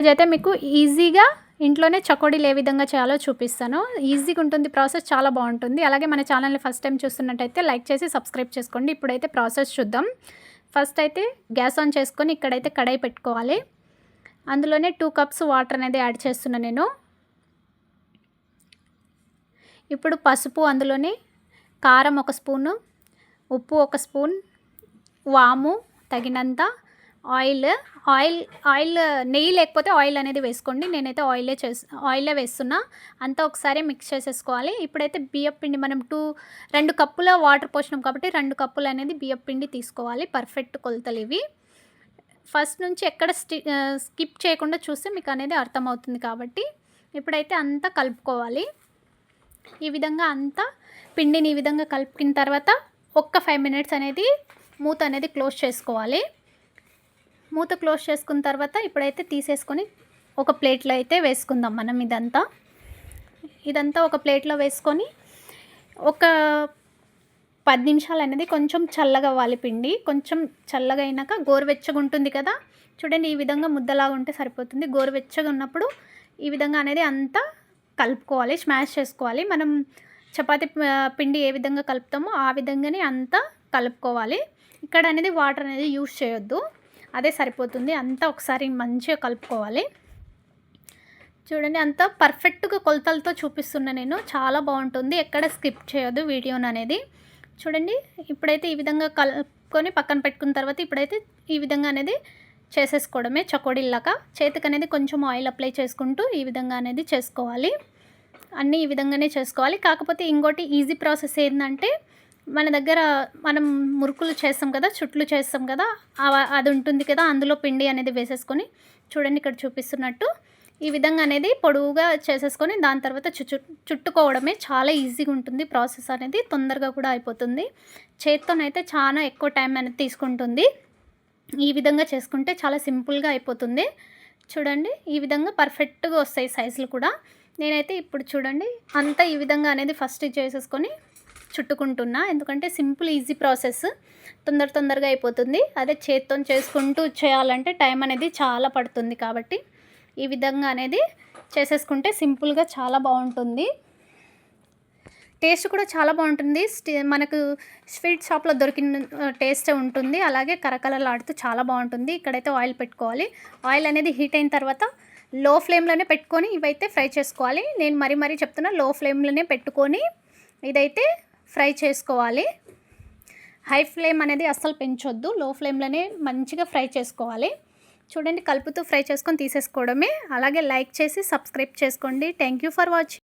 ఇదైతే మీకు ఈజీగా ఇంట్లోనే చకోడీలు ఏ విధంగా చేయాలో చూపిస్తాను. ఈజీగా ఉంటుంది ప్రాసెస్, చాలా బాగుంటుంది. అలాగే మన ఛానల్ని ఫస్ట్ టైం చూస్తున్నట్టయితే లైక్ చేసి సబ్స్క్రైబ్ చేసుకోండి. ఇప్పుడైతే ప్రాసెస్ చూద్దాం. ఫస్ట్ అయితే గ్యాస్ ఆన్ చేసుకొని ఇక్కడైతే కడాయి పెట్టుకోవాలి. అందులోనే 2 కప్స్ వాటర్ అనేది యాడ్ చేస్తున్నా నేను. ఇప్పుడు పసుపు, అందులోనే కారం 1 స్పూను, ఉప్పు 1 స్పూన్, వాము తగినంత, ఆయిల్ నెయ్యి లేకపోతే ఆయిల్ అనేది వేసుకోండి. నేనైతే ఆయిలే వేస్తున్నా. అంతా ఒకసారి మిక్స్ చేసేసుకోవాలి. ఇప్పుడైతే బియ్యపిండి మనం 2 కప్పుల వాటర్ పోసినాం కాబట్టి 2 కప్పులు అనేది బియ్యపిండి తీసుకోవాలి. పర్ఫెక్ట్ కొలతలు ఇవి. ఫస్ట్ నుంచి ఎక్కడ స్కిప్ చేయకుండా చూస్తే మీకు అనేది అర్థమవుతుంది. కాబట్టి ఇప్పుడైతే అంతా కలుపుకోవాలి. ఈ విధంగా అంతా పిండిని ఈ విధంగా కలుపుకున్న తర్వాత ఒక్క 5 మినిట్స్ అనేది మూత అనేది క్లోజ్ చేసుకోవాలి. మూత క్లోజ్ చేసుకున్న తర్వాత ఇప్పుడైతే తీసేసుకొని ఒక ప్లేట్లో అయితే వేసుకుందాం మనం. ఇదంతా ఒక ప్లేట్లో వేసుకొని ఒక 10 నిమిషాలు అనేది కొంచెం చల్లగా అవ్వాలి పిండి. కొంచెం చల్లగా అయినాక గోరువెచ్చగా ఉంటుంది కదా, చూడండి ఈ విధంగా ముద్దలాగా ఉంటే సరిపోతుంది. గోరువెచ్చగా ఉన్నప్పుడు ఈ విధంగా అనేది అంతా కలుపుకోవాలి, స్మాష్ చేసుకోవాలి. మనం చపాతీ పిండి ఏ విధంగా కలుపుతామో ఆ విధంగానే అంతా కలుపుకోవాలి. ఇక్కడ అనేది వాటర్ అనేది యూజ్ చేయొద్దు, అదే సరిపోతుంది. అంతా ఒకసారి మంచిగా కలుపుకోవాలి. చూడండి అంతా పర్ఫెక్ట్గా కొలతలతో చూపిస్తున్నా నేను. చాలా బాగుంటుంది, ఎక్కడ స్కిప్ చేయొద్దు వీడియోని అనేది. చూడండి ఇప్పుడైతే ఈ విధంగా కలుపుకొని పక్కన పెట్టుకున్న తర్వాత ఇప్పుడైతే ఈ విధంగా అనేది చేసేసుకోవడమే చకోడీలాగా. చేతికి అనేది కొంచెం ఆయిల్ అప్లై చేసుకుంటూ ఈ విధంగా అనేది చేసుకోవాలి. అన్నీ ఈ విధంగానే చేసుకోవాలి. కాకపోతే ఇంకోటి ఈజీ ప్రాసెస్ ఏంటంటే, మన దగ్గర మనం మురుకులు చేస్తాం కదా, చుట్లు చేస్తాం కదా, అది ఉంటుంది కదా, అందులో పిండి అనేది వేసేసుకొని చూడండి ఇక్కడ చూపిస్తున్నట్టు ఈ విధంగా అనేది పొడవుగా చేసేసుకొని దాని తర్వాత చుట్టుకోవడమే. చాలా ఈజీగా ఉంటుంది ప్రాసెస్ అనేది, తొందరగా కూడా అయిపోతుంది. చేత్తోనైతే చాలా ఎక్కువ టైం అనేది తీసుకుంటుంది. ఈ విధంగా చేసుకుంటే చాలా సింపుల్గా అయిపోతుంది. చూడండి ఈ విధంగా పర్ఫెక్ట్గా వస్తాయి సైజులు కూడా. నేనైతే ఇప్పుడు చూడండి అంతా ఈ విధంగా అనేది ఫస్ట్ చేసేసుకొని చుట్టుకుంటున్నా. ఎందుకంటే సింపుల్ ఈజీ ప్రాసెస్, తొందరగా అయిపోతుంది. అదే చేత్తో చేసుకుంటూ చేయాలంటే టైం అనేది చాలా పడుతుంది. కాబట్టి ఈ విధంగా అనేది చేసేసుకుంటే సింపుల్గా చాలా బాగుంటుంది. టేస్ట్ కూడా చాలా బాగుంటుంది. మనకు స్వీట్ షాప్లో దొరికిన టేస్టే ఉంటుంది. అలాగే కరకరలాడుతూ చాలా బాగుంటుంది. ఇక్కడైతే ఆయిల్ పెట్టుకోవాలి. ఆయిల్ అనేది హీట్ అయిన తర్వాత లో ఫ్లేమ్లోనే పెట్టుకొని ఇవైతే ఫ్రై చేసుకోవాలి. నేను మరీ చెప్తున్నా, లో ఫ్లేమ్లోనే పెట్టుకొని ఇదైతే ఫ్రై చేసుకోవాలి. హై ఫ్లేమ్ అనేది అస్సలు పెంచొద్దు, లో ఫ్లేమ్లోనే మంచిగా ఫ్రై చేసుకోవాలి. చూడండి కలుపుతూ ఫ్రై చేసుకొని తీసేసుకోవడమే. అలాగే లైక్ చేసి సబ్స్క్రైబ్ చేసుకోండి. Thank you for watching.